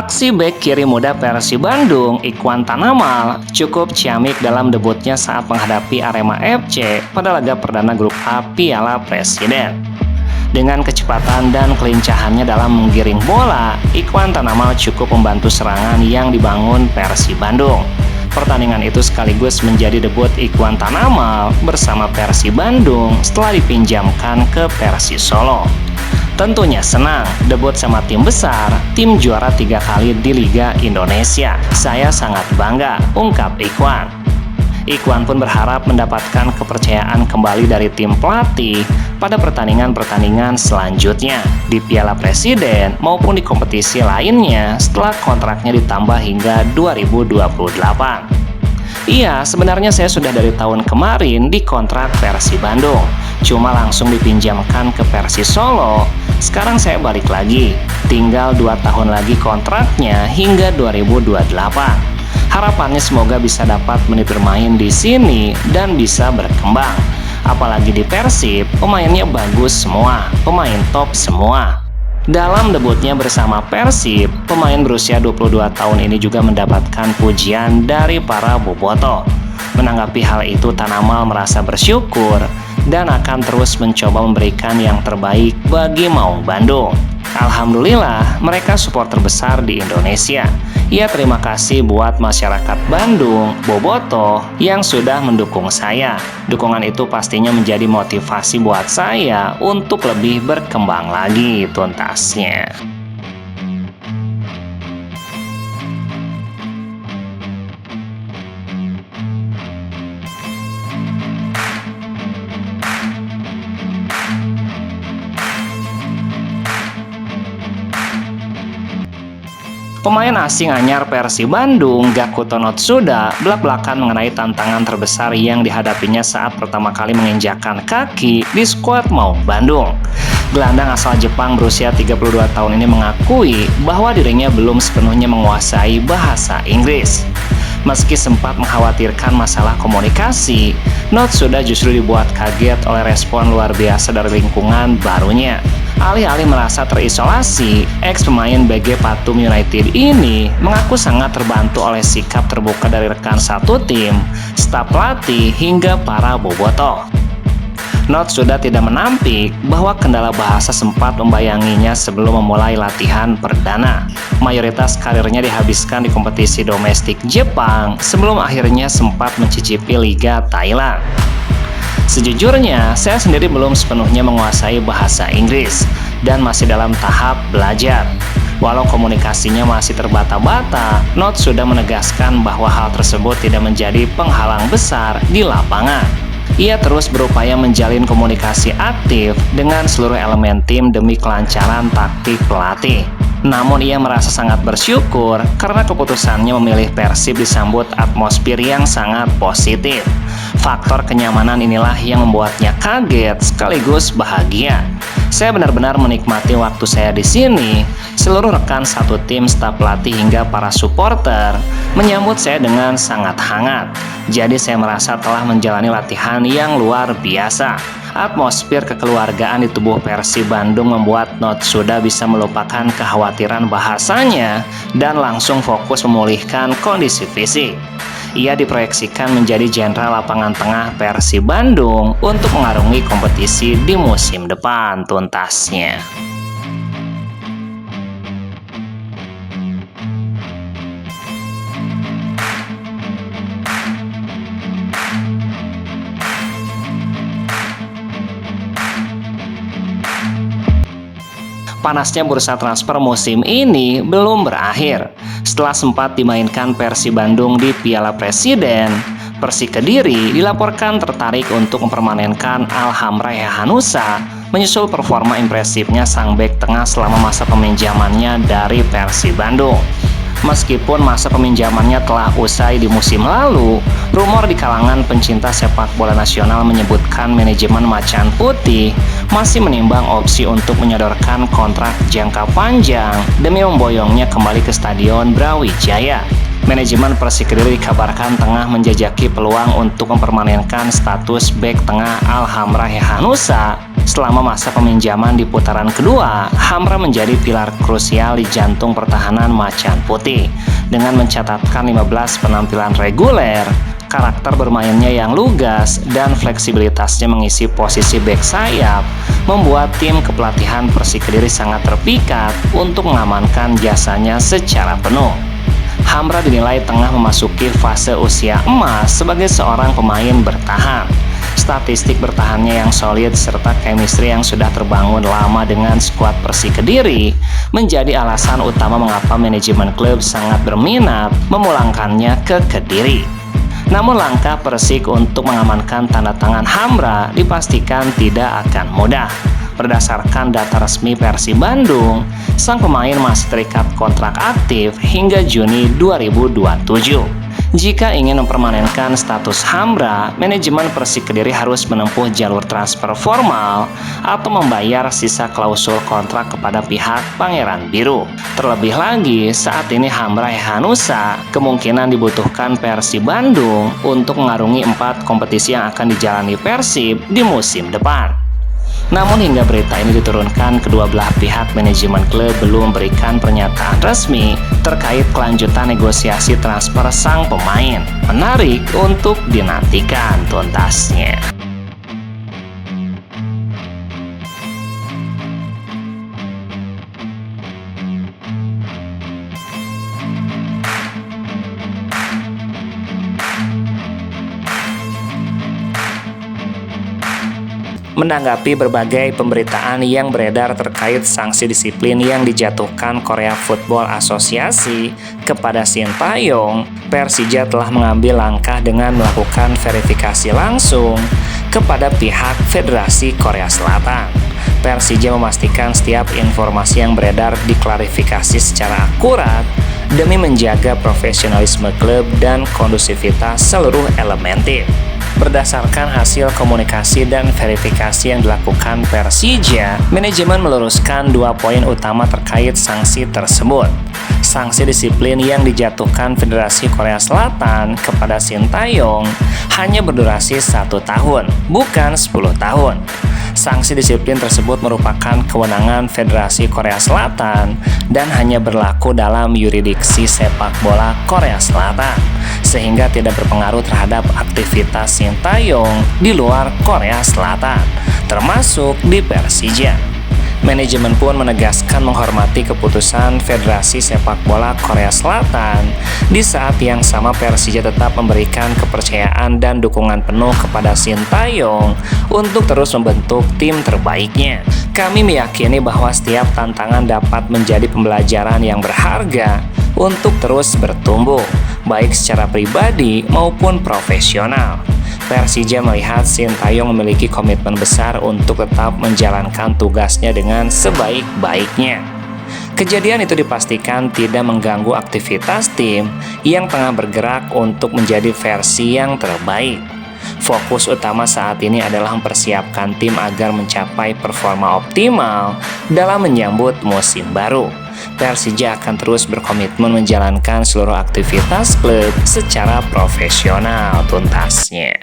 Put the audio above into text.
Aksi bek kiri muda Persib Bandung, Ikhwan Tanamal, cukup ciamik dalam debutnya saat menghadapi Arema FC pada laga perdana grup A Piala Presiden. Dengan kecepatan dan kelincahannya dalam menggiring bola, Ikhwan Tanamal cukup membantu serangan yang dibangun Persib Bandung. Pertandingan itu sekaligus menjadi debut Ikhwan Tanamal bersama Persib Bandung setelah dipinjamkan ke Persis Solo. Tentunya senang debut sama tim besar, tim juara 3 kali di Liga Indonesia. Saya sangat bangga, ungkap Ikhwan. Ikhwan pun berharap mendapatkan kepercayaan kembali dari tim pelatih pada pertandingan-pertandingan selanjutnya di Piala Presiden maupun di kompetisi lainnya setelah kontraknya ditambah hingga 2028. Iya, sebenarnya saya sudah dari tahun kemarin di kontrak Persib Bandung, cuma langsung dipinjamkan ke Persis Solo. Sekarang saya balik lagi, tinggal 2 tahun lagi kontraknya hingga 2028. Harapannya semoga bisa dapat menit bermain di sini dan bisa berkembang. Apalagi di Persib, pemainnya bagus semua, pemain top semua. Dalam debutnya bersama Persib, pemain berusia 22 tahun ini juga mendapatkan pujian dari para bobotoh. Menanggapi hal itu, Tanamal merasa bersyukur dan akan terus mencoba memberikan yang terbaik bagi Maung Bandung. Alhamdulillah, mereka supporter besar di Indonesia. Ia terima kasih buat masyarakat Bandung, bobotoh yang sudah mendukung saya. Dukungan itu pastinya menjadi motivasi buat saya untuk lebih berkembang lagi, tuntasnya. Pemain asing anyar Persib Bandung, Gakuto Notsuda, belak-belakan mengenai tantangan terbesar yang dihadapinya saat pertama kali menginjakkan kaki di skuad Maung Bandung. Gelandang asal Jepang berusia 32 tahun ini mengakui bahwa dirinya belum sepenuhnya menguasai bahasa Inggris. Meski sempat mengkhawatirkan masalah komunikasi, Notsuda justru dibuat kaget oleh respon luar biasa dari lingkungan barunya. Alih-alih merasa terisolasi, ex-pemain BG Pathum United ini mengaku sangat terbantu oleh sikap terbuka dari rekan satu tim, staf pelatih, hingga para bobotoh. Notsuda tidak menampik bahwa kendala bahasa sempat membayanginya sebelum memulai latihan perdana. Mayoritas karirnya dihabiskan di kompetisi domestik Jepang sebelum akhirnya sempat mencicipi Liga Thailand. Sejujurnya, saya sendiri belum sepenuhnya menguasai bahasa Inggris dan masih dalam tahap belajar. Walau komunikasinya masih terbata-bata, Notsuda menegaskan bahwa hal tersebut tidak menjadi penghalang besar di lapangan. Ia terus berupaya menjalin komunikasi aktif dengan seluruh elemen tim demi kelancaran taktik pelatih. Namun ia merasa sangat bersyukur karena keputusannya memilih Persib disambut atmosfer yang sangat positif. Faktor kenyamanan inilah yang membuatnya kaget sekaligus bahagia. Saya benar-benar menikmati waktu saya di sini. Seluruh rekan satu tim, staf pelatih hingga para supporter menyambut saya dengan sangat hangat. Jadi saya merasa telah menjalani latihan yang luar biasa. Atmosfer kekeluargaan di tubuh Persib Bandung membuat Notsuda bisa melupakan kekhawatiran bahasanya dan langsung fokus memulihkan kondisi fisik. Ia diproyeksikan menjadi jenderal lapangan tengah Persib Bandung untuk mengarungi kompetisi di musim depan, tuntasnya. Panasnya bursa transfer musim ini belum berakhir. Setelah sempat dimainkan Persib Bandung di Piala Presiden, Persik Kediri dilaporkan tertarik untuk mempermanenkan Alham Raihanusa menyusul performa impresifnya sang bek tengah selama masa peminjamannya dari Persib Bandung. Meskipun masa peminjamannya telah usai di musim lalu, rumor di kalangan pencinta sepak bola nasional menyebutkan manajemen Macan Putih masih menimbang opsi untuk menyodorkan kontrak jangka panjang demi memboyongnya kembali ke Stadion Brawijaya. Manajemen Persik Kediri dikabarkan tengah menjajaki peluang untuk mempermanenkan status bek tengah Alham Raihanusa Selama masa peminjaman di putaran kedua, Hamra menjadi pilar krusial di jantung pertahanan Macan Putih. Dengan mencatatkan 15 penampilan reguler, karakter bermainnya yang lugas dan fleksibilitasnya mengisi posisi bek sayap membuat tim kepelatihan Persik Kediri sangat terpikat untuk mengamankan jasanya secara penuh. Hamra dinilai tengah memasuki fase usia emas sebagai seorang pemain bertahan. Statistik bertahannya yang solid serta chemistry yang sudah terbangun lama dengan skuad Persik Kediri menjadi alasan utama mengapa manajemen klub sangat berminat memulangkannya ke Kediri. Namun langkah Persik untuk mengamankan tanda tangan Hamra dipastikan tidak akan mudah. Berdasarkan data resmi Persib Bandung, sang pemain masih terikat kontrak aktif hingga Juni 2027. Jika ingin mempermanenkan status Hamra, manajemen Persik Kediri harus menempuh jalur transfer formal atau membayar sisa klausul kontrak kepada pihak Pangeran Biru. Terlebih lagi, saat ini Hamra Hehanusa kemungkinan dibutuhkan Persib Bandung untuk mengarungi 4 kompetisi yang akan dijalani Persib di musim depan. Namun hingga berita ini diturunkan, kedua belah pihak manajemen klub belum memberikan pernyataan resmi terkait kelanjutan negosiasi transfer sang pemain. Menarik untuk dinantikan tuntasnya. Menanggapi berbagai pemberitaan yang beredar terkait sanksi disiplin yang dijatuhkan Korea Football Association kepada Sintayong, Persija telah mengambil langkah dengan melakukan verifikasi langsung kepada pihak Federasi Korea Selatan. Persija memastikan setiap informasi yang beredar diklarifikasi secara akurat demi menjaga profesionalisme klub dan kondusivitas seluruh elemen tim. Berdasarkan hasil komunikasi dan verifikasi yang dilakukan Persija, manajemen meluruskan 2 poin utama terkait sanksi tersebut. Sanksi disiplin yang dijatuhkan Federasi Korea Selatan kepada Sintayong hanya berdurasi 1 tahun, bukan 10 tahun. Sanksi disiplin tersebut merupakan kewenangan Federasi Korea Selatan dan hanya berlaku dalam yurisdiksi sepak bola Korea Selatan, sehingga tidak berpengaruh terhadap aktivitas Sintayong di luar Korea Selatan, termasuk di Persija. Manajemen pun menegaskan menghormati keputusan Federasi Sepak Bola Korea Selatan. Di saat yang sama, Persija tetap memberikan kepercayaan dan dukungan penuh kepada Sintayong untuk terus membentuk tim terbaiknya. Kami meyakini bahwa setiap tantangan dapat menjadi pembelajaran yang berharga untuk terus bertumbuh, baik secara pribadi maupun profesional. Persija melihat Sintayong memiliki komitmen besar untuk tetap menjalankan tugasnya dengan sebaik-baiknya. Kejadian itu dipastikan tidak mengganggu aktivitas tim yang tengah bergerak untuk menjadi versi yang terbaik. Fokus utama saat ini adalah mempersiapkan tim agar mencapai performa optimal dalam menyambut musim baru. Persija akan terus berkomitmen menjalankan seluruh aktivitas klub secara profesional tuntasnya.